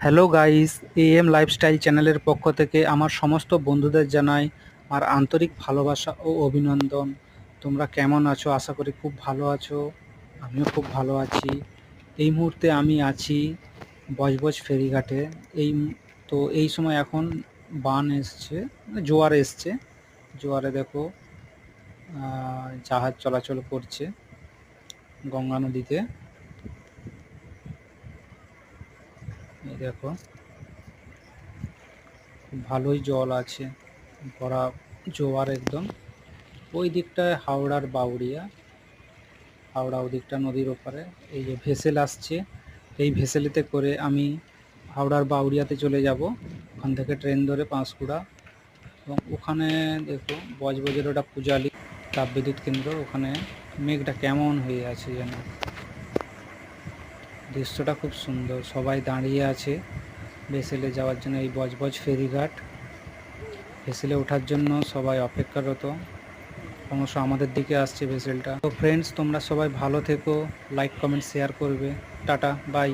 Hello guys, am lifestyle চ্যানেলের পক্ষ থেকে আমার সমস্ত বন্ধুদের জানাই আমার আন্তরিক ভালোবাসা ও অভিনন্দন। তোমরা কেমন আছো? আশা করি খুব ভালো আছো। আমিও খুব ভালো আছি। এই মুহূর্তে আমি আছি বজবজ ফেরিঘাটে। এই সময় এখন বান এসছে, মানে জোয়ার এসছে। জোয়ারে দেখো জাহাজ চলাচল করছে গঙ্গা নদীতে। এই দেখো, খুব ভালোই জল আছে, ভরা জোয়ার একদম। ওই দিকটায় হাওড়ার বাউরিয়া, হাওড়া ওদিকটা নদীর ওপারে। এই যে ভেসেল আসছে, এই ভেসেলেতে করে আমি হাওড়ার বাউরিয়াতে চলে যাব। ওখান থেকে ট্রেন ধরে পাঁশকুড়া, এবং ওখানে দেখো বজবজের ওটা পূজালি তাপবিদ্যুৎ কেন্দ্র। ওখানে মেঘটা কেমন হয়ে আছে যেন, দৃশ্যটা খুব সুন্দর। সবাই দাঁড়িয়ে আছে ভেসেলে যাওয়ার জন্য। এই বজবজ ফেরিঘাট, ভেসেলে ওঠার জন্য সবাই অপেক্ষারত। ক্রমশ আমাদের দিকে আসছে ভেসেলটা। তো ফ্রেন্ডস, তোমরা সবাই ভালো থেকো, লাইক কমেন্ট শেয়ার করবে। Tata, by.